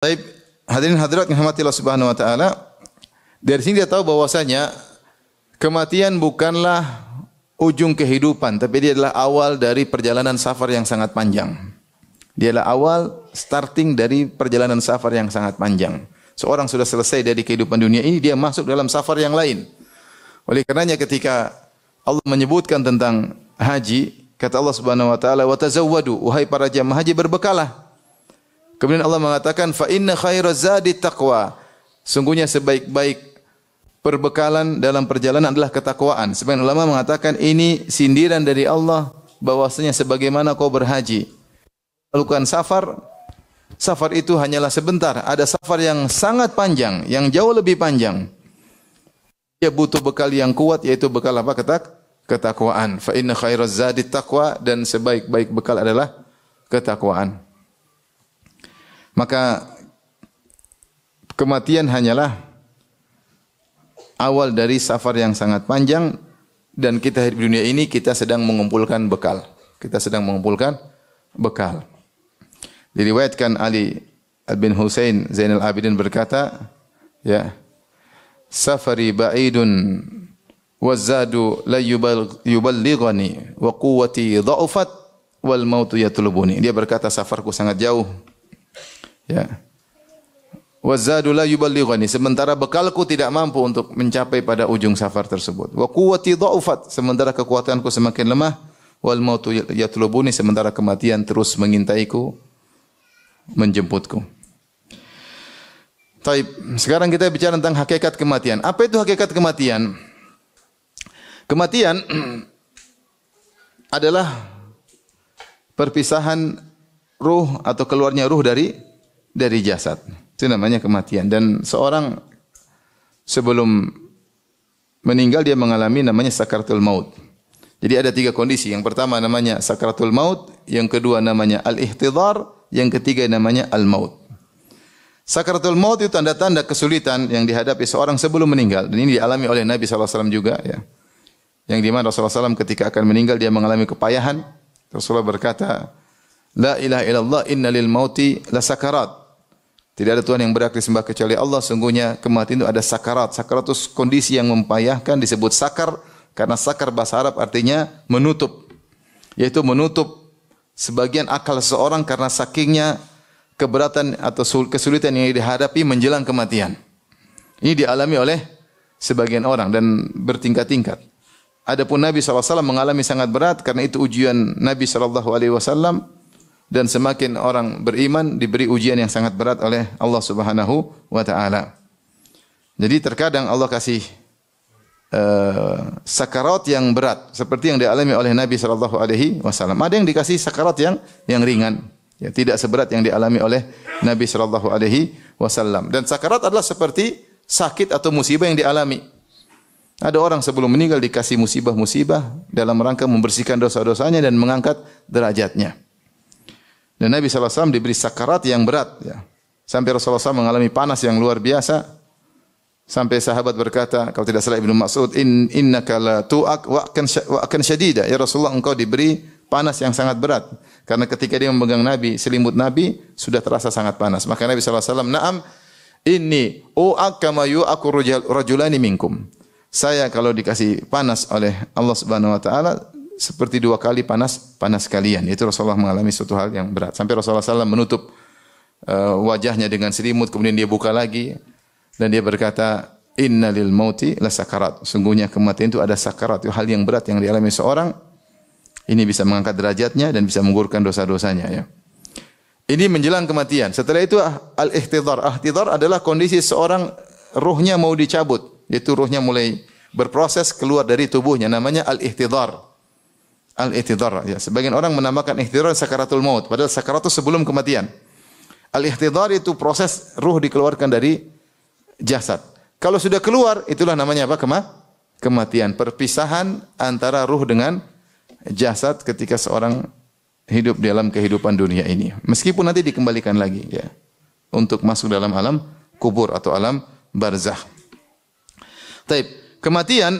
Baik, hadirin hadirat yang dirahmati Allah Subhanahu wa taala, dari sini dia tahu bahwasanya kematian bukanlah ujung kehidupan, tapi dia adalah awal dari perjalanan safar yang sangat panjang. Dia adalah awal starting dari perjalanan safar yang sangat panjang. Seorang sudah selesai dari kehidupan dunia ini, dia masuk dalam safar yang lain. Oleh karenanya ketika Allah menyebutkan tentang haji, kata Allah Subhanahu wa taala, "Wa tazawwadu, wahai para jamaah haji berbekalah." Kemudian Allah mengatakan, "Fa inna khairaz zadi taqwa." Sungguhnya sebaik-baik perbekalan dalam perjalanan adalah ketakwaan. Sebagian ulama mengatakan ini sindiran dari Allah bahwasanya sebagaimana kau berhaji, melakukan safar, safar itu hanyalah sebentar. Ada safar yang sangat panjang, yang jauh lebih panjang. Dia butuh bekal yang kuat, yaitu bekal apa? Ketakwaan. Fa inna khairaz zadi taqwa, dan sebaik-baik bekal adalah ketakwaan. Maka kematian hanyalah awal dari safar yang sangat panjang, dan kita hidup di dunia ini kita sedang mengumpulkan bekal. Kita sedang mengumpulkan bekal. Diriwayatkan Ali bin Husain Zainal Abidin berkata, ya, safari ba'idun wazadu la yuballighani wa quwwati dha'ufat wal mautu yatlubuni. Dia berkata safarku sangat jauh. Ya. Wazadu la yuballighani, sementara bekalku tidak mampu untuk mencapai pada ujung safar tersebut. Wa quwwati dha'ufat, sementara kekuatanku semakin lemah. Wal mautu yatlubuni, sementara kematian terus mengintaiku, menjemputku. Taib, sekarang kita bicara tentang hakikat kematian. Apa itu hakikat kematian? Kematian adalah perpisahan ruh atau keluarnya ruh dari jasad. Itu namanya kematian. Dan seorang sebelum meninggal dia mengalami namanya sakaratul maut. Jadi ada 3 kondisi. Yang pertama namanya sakaratul maut, yang kedua namanya al-ihtidhar, yang ketiga namanya al-maut. Sakaratul maut itu tanda-tanda kesulitan yang dihadapi seorang sebelum meninggal. Dan ini dialami oleh Nabi SAW juga, ya. Yang di mana Rasulullah SAW ketika akan meninggal dia mengalami kepayahan. Rasulullah berkata, "La ilaha illallah, inna lil mauti la sakarat." Tidak ada Tuhan yang berhak disembah kecuali Allah. Sungguhnya kematian itu ada sakarat. Sakarat itu kondisi yang mempayahkan, disebut sakar karena sakar bahasa Arab artinya menutup. Yaitu menutup sebagian akal seseorang karena sakingnya keberatan atau kesulitan yang dihadapi menjelang kematian. Ini dialami oleh sebagian orang dan bertingkat-tingkat. Adapun Nabi SAW mengalami sangat berat karena itu ujian Nabi SAW. Dan semakin orang beriman diberi ujian yang sangat berat oleh Allah Subhanahu wa taala. Jadi terkadang Allah kasih sakarat yang berat seperti yang dialami oleh Nabi sallallahu alaihi wasallam. Ada yang dikasih sakarat yang ringan, ya, tidak seberat yang dialami oleh Nabi sallallahu alaihi wasallam. Dan sakarat adalah seperti sakit atau musibah yang dialami. Ada orang sebelum meninggal dikasih musibah-musibah dalam rangka membersihkan dosa-dosanya dan mengangkat derajatnya. Dan Nabi SAW diberi sakarat yang berat. Ya. Sampai Rasulullah SAW mengalami panas yang luar biasa. Sampai sahabat berkata, kalau tidak salah Ibnu Mas'ud, innaka la tu'ak wa akan syadida. Ya Rasulullah, engkau diberi panas yang sangat berat. Karena ketika dia memegang Nabi, selimut Nabi, sudah terasa sangat panas. Maka Nabi SAW, na'am, inni u'ak kama yu'aku rajulani minkum. Saya kalau dikasih panas oleh Allah Subhanahu wa taala seperti 2 kali panas kalian. Itu Rasulullah mengalami suatu hal yang berat. Sampai Rasulullah SAW menutup wajahnya dengan selimut, kemudian dia buka lagi dan dia berkata, "Inna lil mauti la sakarat." Sungguhnya kematian itu ada sakarat, itu hal yang berat yang dialami seorang. Ini bisa mengangkat derajatnya dan bisa menggugurkan dosa-dosanya, ya. Ini menjelang kematian. Setelah itu al-ihtidhar. Al-ihtidhar adalah kondisi seorang ruhnya mau dicabut, yaitu ruhnya mulai berproses keluar dari tubuhnya, namanya al-ihtidhar. Al-ihtidhar, ya. Sebagian orang menamakan ihtidhar sakaratul maut, padahal sakarat itu sebelum kematian. Al-ihtidhar itu proses ruh dikeluarkan dari jasad. Kalau sudah keluar, itulah namanya apa? Kematian. Perpisahan antara ruh dengan jasad ketika seorang hidup dalam kehidupan dunia ini. Meskipun nanti dikembalikan lagi, ya, untuk masuk dalam alam kubur atau alam barzakh. Taib, kematian